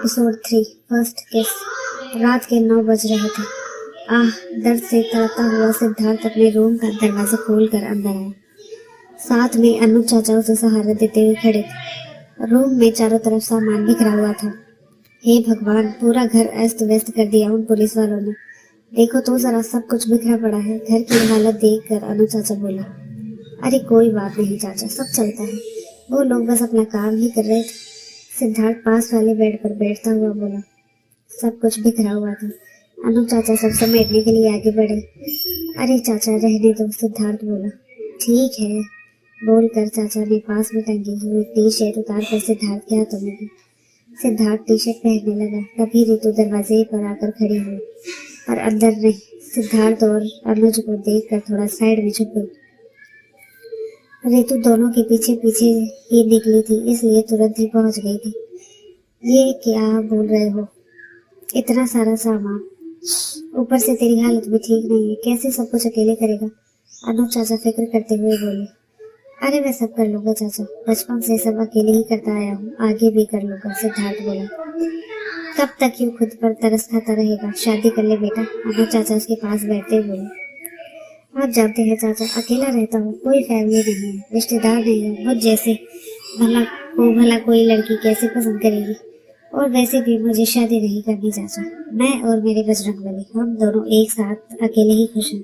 Episode 3 first किस। रात के 9 बज रहे थे। दर्द से तड़पता हुआ सिद्धार्थ अपने रूम का दरवाजा खोलकर अंदर आया। साथ में अनु चाचा उसे सहारा देते हुए खड़े थे। रूम में चारों तरफ सामान बिखरा हुआ था। हे भगवान, पूरा घर अस्त व्यस्त कर दिया उन पुलिस वालों ने। देखो तो जरा, सब कुछ बिखरा पड़ा है। घर की हालत देखकर अनु चाचा बोला, अरे कोई बात नहीं चाचा, सब चलता है। वो लोग बस अपना काम ही कर रहे थे। सिद्धार्थ पास वाले बेड पर बैठता हुआ बोला। सब कुछ बिखरा हुआ था। अनु चाचा सब समेटने के लिए आगे बढ़े। अरे चाचा रहने दो, सिद्धार्थ बोला। ठीक है, बोलकर चाचा ने पास में टंगी हुई टी शर्ट उतार कर सिद्धार्थ के हाथों में दी। सिद्धार्थ टी शर्ट पहनने लगा। तभी ऋतु दरवाजे पर आकर खड़ी हुई, पर अंदर नहीं। सिद्धार्थ और अनुज को देखकर थोड़ा साइड में झुक गई। ऋतु दोनों के पीछे पीछे ही निकली थी, इसलिए तुरंत ही पहुंच गई थी। ये क्या बोल रहे हो, इतना सारा सामान, ऊपर से तेरी हालत भी ठीक नहीं है, कैसे सब कुछ अकेले करेगा? अनु चाचा फिक्र करते हुए बोले। अरे मैं सब कर लूंगा चाचा, बचपन से सब अकेले ही करता आया हूँ, आगे भी कर लूंगा, सिद्धार्थ बोला। कब तक यूं खुद पर तरस खाता रहेगा? शादी कर ले बेटा, अनु चाचा उसके पास बैठते बोले। आप जानते हैं चाचा, अकेला रहता हूँ, कोई फैमिली नहीं है, रिश्तेदार नहीं है, मुझ जैसे भला कोई लड़की कैसे पसंद करेगी? और वैसे भी मुझे शादी नहीं करनी चाचा। मैं और मेरे बजरंगबली, हम दोनों एक साथ अकेले ही खुश हैं,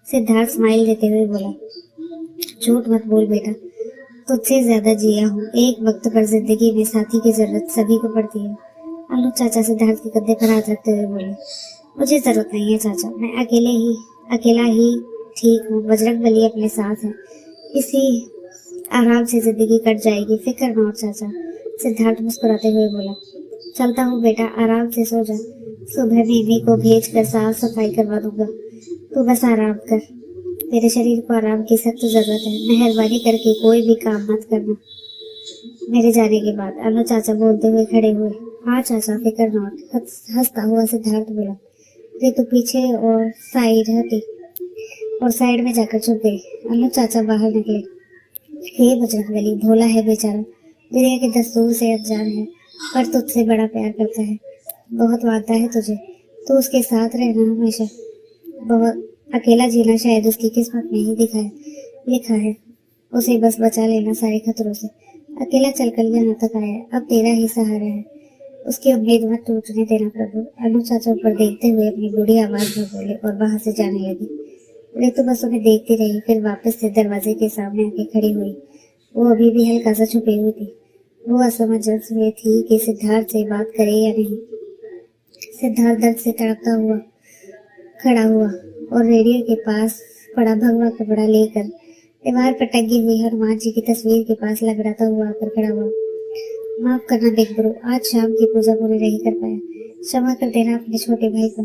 सिद्धार्थ स्माइल देते हुए बोला। झूठ मत बोल बेटा, तुझसे ज्यादा जिया हूँ। एक वक्त पर जिंदगी में साथी की जरूरत सभी को पड़ती है। अनु चाचा सिद्धार्थ के कंधे पर हाथ रखते हुए बोले। मुझे जरूरत नहीं है चाचा, मैं अकेला ही ठीक हूँ, बजरंगबली अपने साथ है, इसी आराम से जिंदगी कट जाएगी, फिक्र न हो चाचा, सिद्धार्थ मुस्कुराते हुए बोला। चलता हूँ बेटा, आराम से सो जा, सुबह बीवी को भेज कर साफ सफाई करवा दूंगा, तू बस आराम कर, तेरे शरीर को आराम की सख्त जरूरत है, मेहरबानी करके कोई भी काम मत करना मेरे जाने के बाद, अनु चाचा बोलते हुए खड़े हुए। हाँ चाचा, फिक्र न हो, हंसता हुआ सिद्धार्थ बोला। ऋतु पीछे और साइड में जाकर छुप गई। अनु चाचा बाहर निकले। हे बजरंगबली, भोला है बेचारा, दुनिया के दस्तूर से अनजान है, पर तुझसे बड़ा प्यार करता है, बहुत मानता है तुझे, तो उसके साथ रहना हमेशा। बहुत अकेला जीना शायद उसकी किस्मत में ही लिखा है, उसे बस बचा लेना सारे खतरों से। अकेला चलकर यहाँ तक आया, अब तेरा ही सहारा है, उसकी उम्मीद मत टूटने देना प्रभु, अनु चाचा ऊपर देखते हुए अपनी बूढ़ी आवाज में बोले और वहां से जाने लगी। ऋतु बस उन्हें देखती रही, फिर वापस से दरवाजे के सामने आके खड़ी हुई। वो अभी भी हल्का सा छुपी हुई थी। वो असमंजस में थी कि सिद्धार्थ से बात करे या नहीं। सिद्धार्थ दर्द से तड़पता हुआ खड़ा हुआ और रेडियो के पास पड़ा भगवा कपड़ा लेकर दीवार पर टंगी हुई हनुमान जी की तस्वीर के पास लगड़ाता हुआ आकर खड़ा हुआ। माफ करना बिग ब्रो, आज शाम की पूजा पूरी नहीं कर पाया, क्षमा कर देना अपने छोटे भाई को,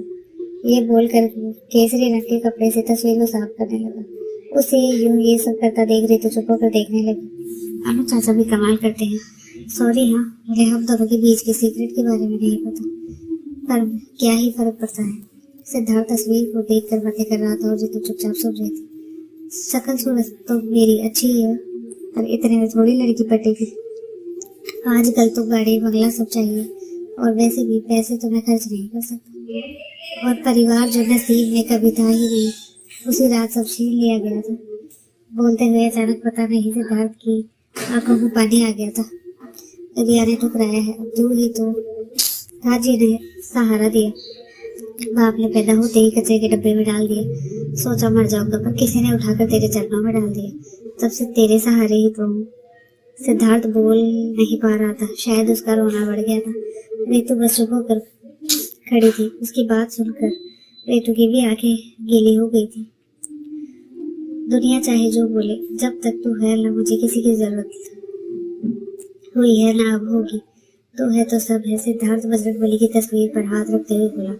ये बोलकर केसरी रंग के कपड़े से तस्वीर को साफ करने लगा। उसे यूं ये सब करता देख रही तो चुप होकर देखने लगी। अनु चाचा भी कमाल करते हैं। सॉरी, हाँ, मुझे हम दोनों के बीच के सीक्रेट के बारे में नहीं पता, पर क्या ही फर्क पड़ता है। सिद्धार्थ तस्वीर को देखकर बातें कर रहा था और जितू चुपचाप सुन रही थी। शक्ल सूरत तो मेरी अच्छी ही है, पर इतने में थोड़ी लड़की पटेगी। आजकल तो गाड़ी बंगला सब चाहिए, और वैसे भी पैसे तो मैं खर्च नहीं कर सकता, और परिवार जो नसीब में कभी था ही नहीं, उसी रात सब छीन लिया गया था। बोलते हुए अचानक पता नहीं सिद्धार्थ की आंखों में पानी आ गया था। दुनिया ने ठुकराया है, अब तू ही तो था जिन्हें सहारा दिया। बाप ने पैदा होते ही कचरे के डब्बे में डाल दिया, सोचा मर जाऊंगा, पर किसी ने उठाकर तेरे चरणों में डाल दिया, तब से तेरे सहारे ही तो हूँ। सिद्धार्थ बोल नहीं पा रहा था, शायद उसका रोना बढ़ गया था। ऋतु बस चुप होकर खड़ी थी। उसकी बात सुनकर ऋतु की भी आंखें गीली हो गई थी। दुनिया चाहे जो बोले, जब तक तू है ना मुझे किसी की जरूरत हुई है ना अब होगी, तू है तो सब है, सिद्धार्थ बजरंगबली की तस्वीर पर हाथ रखते हुए बोला।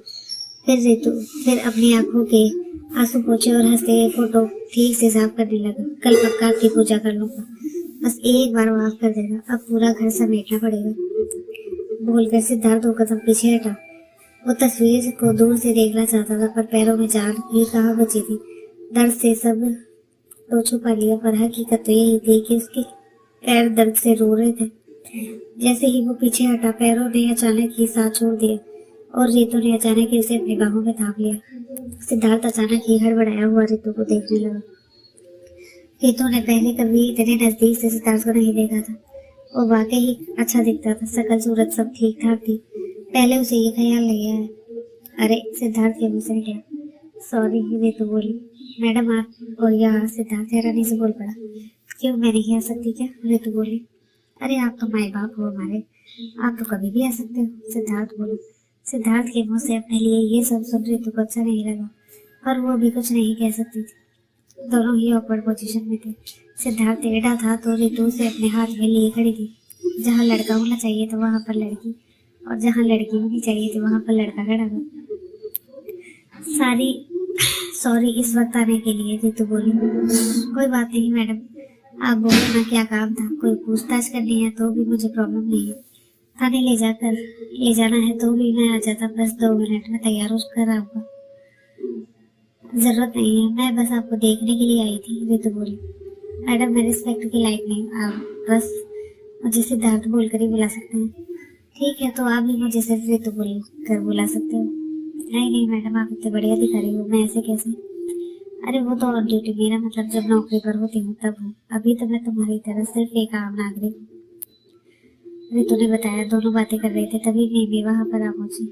फिर अपनी आंखों के आंसू पोंछे और हंसते हुए फोटो ठीक से साफ करने लगा। कल पक्का आपकी पूजा कर लूंगा, बस एक बार माफ कर देना, अब पूरा घर समेटना पड़ेगा, बोलकर सिद्धार्थ 2 कदम पीछे हटा। वो तस्वीर को दूर से देखना चाहता था, पर पैरों में जान ही कहाँ बची थी। दर्द से सब तो छुपा लिया, पर हकीकत तो यही थी कि उसके पैर दर्द से रो रहे थे। जैसे ही वो पीछे हटा, पैरों ने अचानक ही साथ छोड़ दिया और रितु ने अचानक ही उसे अपनी बाहों में थाम लिया। सिद्धार्थ अचानक ही हड़बड़ाया हुआ रितु को देखने लगा। रितु ने पहले कभी इतने नजदीक से सिद्धार्थ को नहीं देखा था। वो वाकई ही अच्छा दिखता था, शकल सूरत सब ठीक ठाक थी। पहले उसे ये ख्याल नहीं आया। अरे, सिद्धार्थ के मुंह से निकला। सॉरी, रितु बोली। मैडम आप और यहाँ? सिद्धार्थ हैरानी से बोल पड़ा। क्यों, मैं नहीं आ सकती क्या? रितु बोली। अरे आप तो माए बाप हो हमारे, आप तो कभी भी आ सकते हो, सिद्धार्थ बोला। सिद्धार्थ के मुंह से अपने लिए ये सब सुन रितु को अच्छा नहीं लगा, पर वो भी कुछ नहीं कह सकती थी। दोनों ही ऑकवर्ड पोजीशन में थे। सिद्धार्थ टेढ़ा था तो रितु से अपने हाथ में लिए खड़ी थी। जहाँ लड़का होना चाहिए था वहां पर लड़की, और जहाँ लड़की होनी चाहिए थी वहां पर लड़का खड़ा था। सॉरी इस वक्त आने के लिए, रितु बोली। कोई बात नहीं मैडम, आप बोलो ना क्या काम था। कोई पूछताछ करनी है तो भी मुझे प्रॉब्लम नहीं है। थाने ले जाना है तो भी मैं आ जाता, बस 2 मिनट में तैयार होकर आऊंगा। जरूरत नहीं है, मैं बस आपको देखने के लिए आई थी, रितु बोली। मैडम मैं रिस्पेक्ट के लायक नहीं, आप बस मुझे सिद्धार्थ बोलकर ही बुला सकते हैं। ठीक है, तो आप भी मुझे सिर्फ रितु बोल कर बुला सकते हो। नहीं मैडम, आप इतने बढ़िया अधिकारी हो, मैं ऐसे कैसे? अरे वो तो ऑन ड्यूटी, मेरा मतलब जब नौकरी पर होती हूँ तब हूँ। अभी तो मैं तुम्हारी तरह सिर्फ एक आम नागरिक हूँ, रितु ने बताया। दोनों बातें कर रहे थे तभी मिमी वहां पर आ पहुंची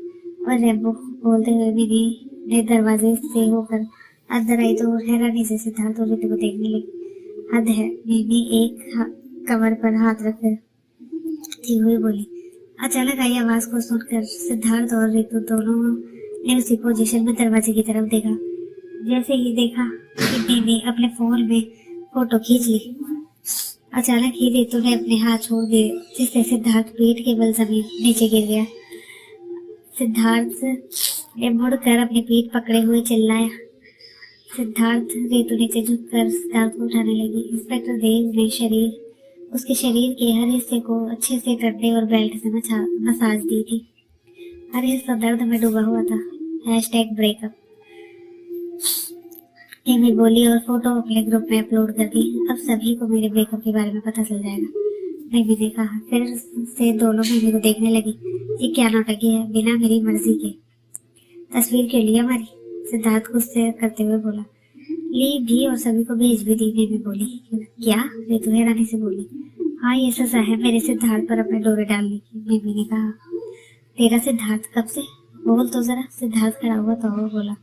और रेम्बो बोलते हुए मिमी ने दरवाजे से होकर अंदर आई तो हैरानी से सिद्धार्थ और रितु को देखने लगी। हद है, मिमी एक कमर पर हाथ रखती हुई बोली। अचानक आई आवाज को सुनकर सिद्धार्थ और रितु दोनों ने उसी पोजीशन में दरवाजे की तरफ देखा। जैसे ही देखा कि मिमी अपने फोन में फोटो खींच ली, अचानक ही रितु ने अपने हाथ छोड़ दिए, जिससे सिद्धार्थ पीठ के बल जमीन नीचे गिर गया। सिद्धार्थ ने मुड़कर अपनी पीठ पकड़े हुए चिल्लाया। सिद्धार्थ रितु नीचे झुककर सिद्धार्थ को उठाने लगी। इंस्पेक्टर देव ने उसके शरीर के हर हिस्से को अच्छे से डंडे और बेल्ट से मसाज दी थी। हर हिस्सा दर्द में डूबा हुआ था। #ब्रेकअप मिमी बोली और फोटो अपने ग्रुप में अपलोड कर दी। अब सभी को मेरे ब्रेकअप के बारे में पता चल जाएगा, मिमी ने कहा। फिर से दोनों मिमी को देखने लगी। ये क्या नौटंकी है, बिना मेरी मर्जी के तस्वीर क्यों ली हमारी? सिद्धार्थ गुस्से करते हुए बोला। ली भी और सभी को भेज भी दी, मिमी बोली। क्या? रितु हैरानी से बोली। हाँ, ये सजा है मेरे सिद्धार्थ पर अपने डोरे डालने की, मिमी ने कहा। तेरा सिद्धार्थ कब से? बोल तो जरा। सिद्धार्थ खड़ा हुआ तो और बोला।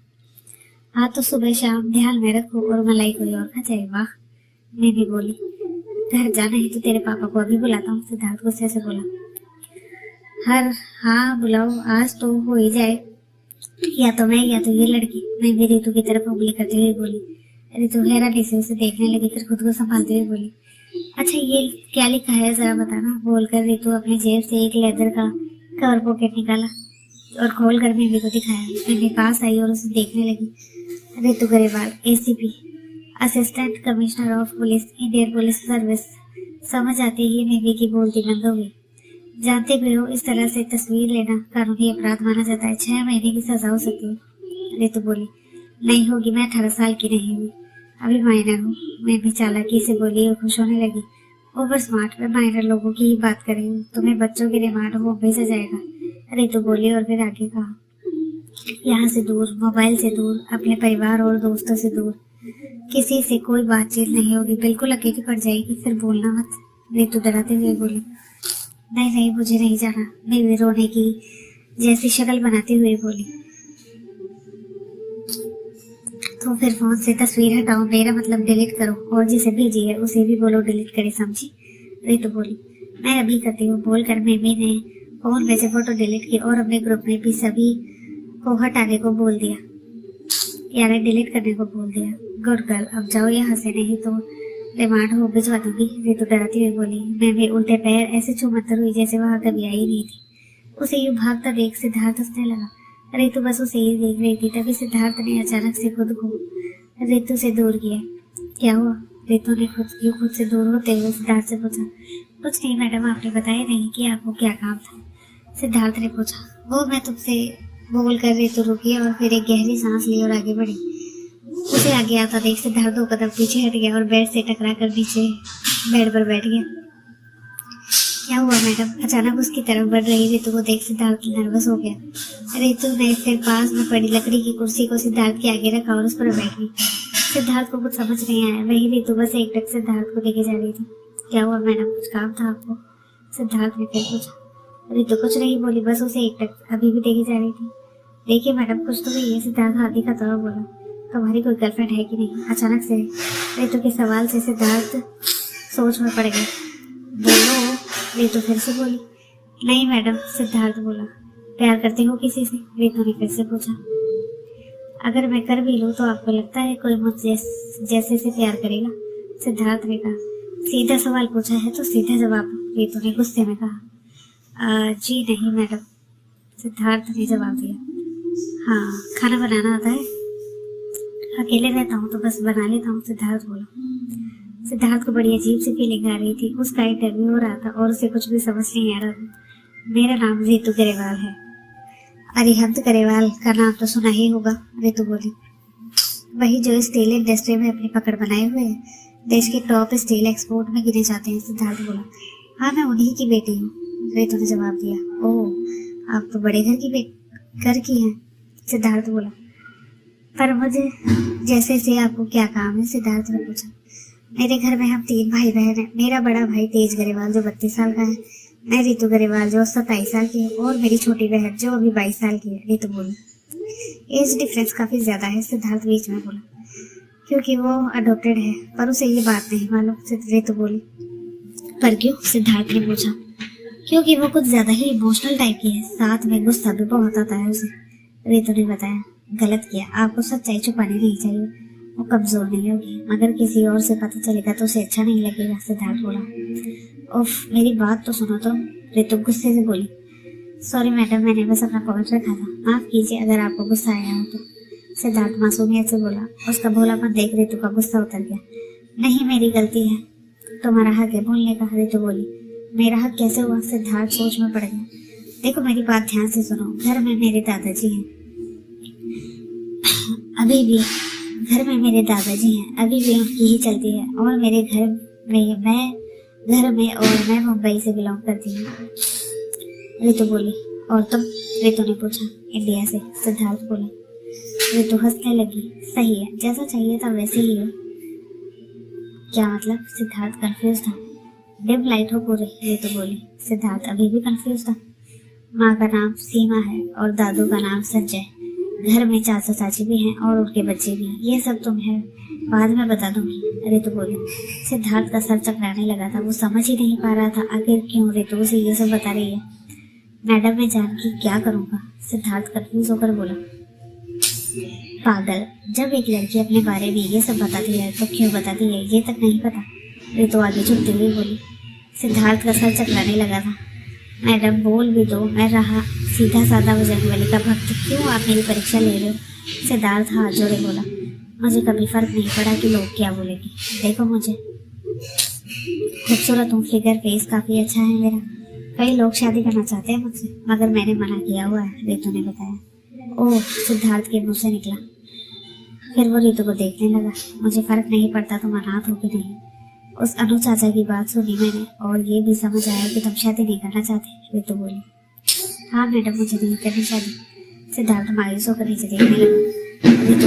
हाँ तो सुबह शाम ध्यान में रखो और मलाई कोई और खा जाए। वाह, मिमी बोली। घर जाना है तो तेरे पापा को अभी बुलाता हूँ, सिद्धार्थ गुस्से से बोला। हाँ बुलाओ, आज तो हो ही जाए, या तो मैं या तो ये लड़की, मैं भी रितु की तरफ उंगली करते हुए बोली। रितु हैरानी से उसे देखने लगी, फिर खुद को संभालते हुए बोली। अच्छा ये क्या लिखा है जरा बताना। बोलकर रितु अपनी जेब से एक लेदर का कवर पॉकेट निकाला और खोलकर मिमी को दिखाया। मिमी पास आई और उसे देखने लगी। Ritu Grewal, ACP, assistant commissioner of police, Indian Police Service. समझ आते ही मिमी की बोलती बंद हो गई। जानते भी हो इस तरह से तस्वीर लेना कानूनी अपराध माना जाता है, 6 महीने की सजा हो सकती है, रितु बोली। नहीं होगी, मैं 18 साल की नहीं हुई, अभी माइनर हूँ, मैं भी चालाकी से बोली और खुश होने लगी। ओवर स्मार्ट, मैं माइनर लोगों की ही बात कर रही हूँ, तुम्हें बच्चों के रिमांड होम भेजा जाएगा, रितु बोली और फिर आगे कहा। यहाँ से दूर, मोबाइल से दूर, अपने परिवार और दोस्तों से दूर, किसी से कोई बातचीत नहीं होगी, बिल्कुल अकेली पड़ जाएगी, फिर बोलना मत, रितु डराते हुए बोली। नहीं मुझे नहीं जाना, मैं रोने की जैसी शक्ल बनाती हुई बोली। तो फिर फोन से तस्वीर हटाओ, मेरा मतलब डिलीट करो, और जिसे भेजी है उसे भी बोलो डिलीट करे, समझी, रितु बोली। मैं अभी करती हूँ, बोलकर मिमी ने फोन में से फोटो डिलीट की और अपने ग्रुप में भी सभी को हटाने को बोल दिया, यानी डिलीट करने को बोल दिया। गुड गर्ल, अब जाओ यहाँ से, नहीं तो रिमांड हो भिजवा दूंगी, रितु डराती हुई बोली। मैं भी उल्टे पैर ऐसे छूमंतर हुई जैसे वहां कभी आई नहीं थी। उसे यूं भागता देख सिद्धार्थ हंसने लगा। रितु बस उसे ही देख रही थी, तभी सिद्धार्थ ने अचानक से खुद को रितु से दूर किया। क्या हुआ? रितु ने खुद से दूर होते हुए सिद्धार्थ से पूछा। कुछ नहीं मैडम, आपने बताया नहीं कि आपको क्या काम था, सिद्धार्थ ने पूछा। वो मैं तुमसे बोलकर रितु रुकी और फिर एक गहरी सांस ली और आगे बढ़ी। उसे आगे आता देख सिद्धार्थ 2 कदम पीछे हट गया और बेड से टकरा कर नीचे बेड पर बैठ गया। क्या हुआ मैडम? अचानक उसकी तरफ बढ़ रही रितु को देख सिद्धार्थ नर्वस हो गया। रितु ने फिर पास में पड़ी लकड़ी की कुर्सी को सिद्धार्थ के आगे रखा और उस पर बैठ गई। सिद्धार्थ को कुछ समझ नहीं आया। वही रितु बस एकटक सिद्धार्थ को लेके जा रही थी। क्या हुआ मैडम, कुछ काम था आपको? सिद्धार्थ ने फिर पूछा। रितु कुछ नहीं बोली, बस उसे एकटक अभी भी देखे जा रही थी। देखिए मैडम, कुछ तो कहिए, सिद्धार्थ हाथी का तौर बोला। तुम्हारी कोई गर्लफ्रेंड है कि नहीं? अचानक से रितु के सवाल से सिद्धार्थ सोच में पड़ गया। बोलो, रितु फिर से बोली। नहीं मैडम, सिद्धार्थ बोला। प्यार करते हो किसी से? रितु ने फिर से पूछा। अगर मैं कर भी लूं तो आपको लगता है कोई मुझ जैसे से प्यार करेगा? सिद्धार्थ ने कहा। सीधा सवाल पूछा है तो सीधा जवाब, रितु ने गुस्से में कहा। जी नहीं मैडम, सिद्धार्थ ने जवाब दिया। हाँ, खाना बनाना आता है? अकेले रहता हूँ तो बस बना लेता हूँ, सिद्धार्थ बोला। सिद्धार्थ को बड़ी अजीब सी फीलिंग आ रही थी। उसका इंटरव्यू हो रहा था और उसे कुछ भी समझ नहीं आ रहा था। मेरा नाम रितु ग्रेवाल है। अरिहंत ग्रेवाल का नाम तो सुना ही होगा, रितु बोली। वही जो स्टील इंडस्ट्री में अपनी पकड़ बनाए हुए है, देश के टॉप स्टील एक्सपोर्ट में गिने जाते हैं, सिद्धार्थ बोला। हाँ, मैं उन्हीं की बेटी हूँ, रितु ने जवाब दिया। ओह, आप तो बड़े घर की हैं, सिद्धार्थ बोला। पर मुझे जैसे से आपको क्या काम है? सिद्धार्थ ने पूछा। मेरे घर में हम 3 भाई बहन हैं। मेरा बड़ा भाई तेज ग्रेवाल जो 32 साल का है, मैं रितु ग्रेवाल जो 27 साल की है, और मेरी छोटी बहन जो अभी 22 साल की है, रितु बोली। एज डिफरेंस काफी ज्यादा है, सिद्धार्थ बीच में बोला। क्योंकि वो अडॉप्टेड है, पर उसे ये बात नहीं मालूम, रितु बोली। पर क्यों? सिद्धार्थ ने पूछा। क्योंकि वो कुछ ज्यादा ही इमोशनल टाइप की है, साथ में गुस्सा भी बहुत आता है उसे, रितु ने बताया। गलत किया, आपको सच्चाई छुपानी नहीं चाहिए। वो कमजोर नहीं होगी, मगर किसी और से पता चलेगा तो उसे अच्छा नहीं लगेगा, सिद्धार्थ बोला। उफ, मेरी बात तो सुनो तो, रितु गुस्से से बोली। सॉरी मैडम, मैंने बस अपना पॉइंट रखा था, माफ कीजिए अगर आपको गुस्सा आया हो तो, सिद्धार्थ मासूमियत से बोला। उसका भोलापन देख रितु का गुस्सा उतर गया। नहीं, मेरी गलती है, तुम्हारा हक है बोलने का, रितु बोली। मेरा हक कैसे हुआ? सिद्धार्थ सोच में पड़ गया। देखो, मेरी बात ध्यान से सुनो। घर में मेरे दादाजी हैं, अभी भी उनकी ही चलती है, और मेरे घर में और मैं मुंबई से बिलोंग करती हूँ, रितु बोली। और तुम? रितु ने पूछा। इंडिया से, सिद्धार्थ बोला। रितु हंसने लगी। सही है, जैसा चाहिए था वैसे ही हो। क्या मतलब? सिद्धार्थ कंफ्यूज था। डिम लाइट हो पूरी, रितु बोली। सिद्धार्थ अभी भी कंफ्यूज था। माँ का नाम सीमा है और दादू का नाम संजय। घर में चाचा चाची भी हैं और उनके बच्चे भी हैं। ये सब तुम्हें बाद में बता दूंगी, रितु बोली। सिद्धार्थ का सर चकराने लगा था। वो समझ ही नहीं पा रहा था आखिर क्यों रितु उसे ये सब बता रही है। मैडम, मैं जान के क्या करूँगा? सिद्धार्थ कंफ्यूज होकर बोला। पागल, जब एक लड़की अपने बारे में ये सब बताती है तो क्यों बताती है, ये तक नहीं पता, रितु आगे झुकती हुई बोली। सिद्धार्थ का सर चकराने लगा था। मैडम, बोल भी दो, मैं रहा सीधा साधा बजरंगबली का भक्त, क्यों आप मेरी परीक्षा ले रहे हो? सिद्धार्थ हाथ जोड़े बोला। मुझे कभी फर्क नहीं पड़ा कि लोग क्या बोलेंगे। देखो, मुझे खूबसूरत हूँ, फिगर फेस काफी अच्छा है मेरा। कई लोग शादी करना चाहते हैं मुझसे, मगर मैंने मना किया हुआ है, रितु ने बताया। ओह, सिद्धार्थ के मुंह से निकला। फिर वो रितु को देखने लगा। मुझे फर्क नहीं पड़ता तुम अनाथ हो कि नहीं। उस अनु चाचा की बात सुनी मैंने, और ये भी समझ आया कि तुम शादी नहीं करना चाहते, रितु बोली। हाँ मैडम, मुझे नहीं करनी शादी, सिद्धार्थ मायूस होकर नीचे देखने लगा। रितु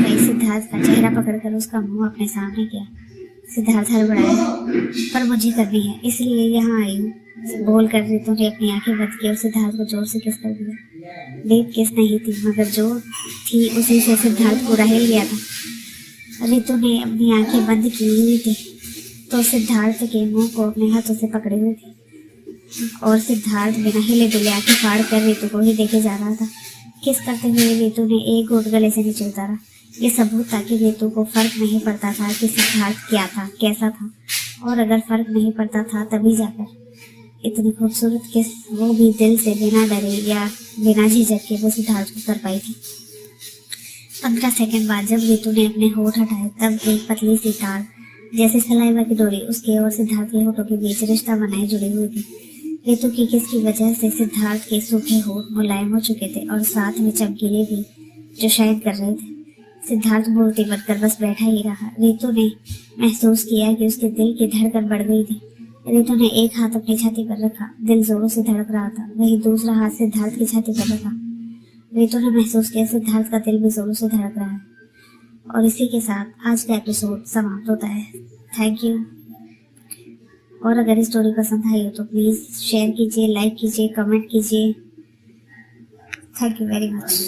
ने सिद्धार्थ का चेहरा पकड़कर उसका मुंह अपने सामने किया। सिद्धार्थ हड़बड़ाया। पर मुझे करनी है, इसलिए यहाँ आई हूँ, बोलकर रितु ने अपनी आंखें बंद की और सिद्धार्थ को जोर से किस कर दिया। डीप किस नहीं थी, मगर जो थी उसी से सिद्धार्थ पूरा हिल गया था। रितु ने अपनी आंखें बंद की हुई थी तो सिद्धार्थ के मुंह को अपने हाथों से पकड़े हुए थी, और सिद्धार्थ बिना हिले डुले आंखें फाड़ कर रितु को ही देखे जा रहा था। किस करते हुए रितु ने एक घूंट गले से नीचे उतारा। ये सबूत था कि रितु को फर्क नहीं पड़ता था कि सिद्धार्थ क्या था, कैसा था, और अगर फर्क नहीं पड़ता था तभी जाकर इतनी खूबसूरत किस वो भी दिल से बिना डरे या बिना झिझक के वो सिद्धार्थ को कर पाई थी। 15 सेकंड बाद जब रितु ने अपने होठ हटाए तब एक पतली सी तार जैसे सलाइवा की डोरी उसके और सिद्धार्थ के होठों के बीच रिश्ता बनाए जुड़ी हुई थी। रितु की किस की वजह से सिद्धार्थ के सूखे होठ मुलायम हो चुके थे और साथ में चमकीले भी जो शायद कर रहे थे। सिद्धार्थ मूर्ति बनकर बस बैठा ही रहा। रितु ने महसूस किया कि उसके दिल की धड़कन बढ़ गई थी। रितु ने एक हाथ अपनी छाती पर रखा। दिल जोरों से धड़क रहा था। वहीं दूसरा हाथ सिद्धार्थ की छाती पर रखा। रितु ने महसूस किया सिद्धार्थ का दिल भी जोरों से धड़क रहा है। और इसी के साथ आज का एपिसोड समाप्त होता है। Thank you. और अगर स्टोरी पसंद आई हो तो प्लीज शेयर कीजिए, लाइक कीजिए, कमेंट कीजिए। Thank you very much.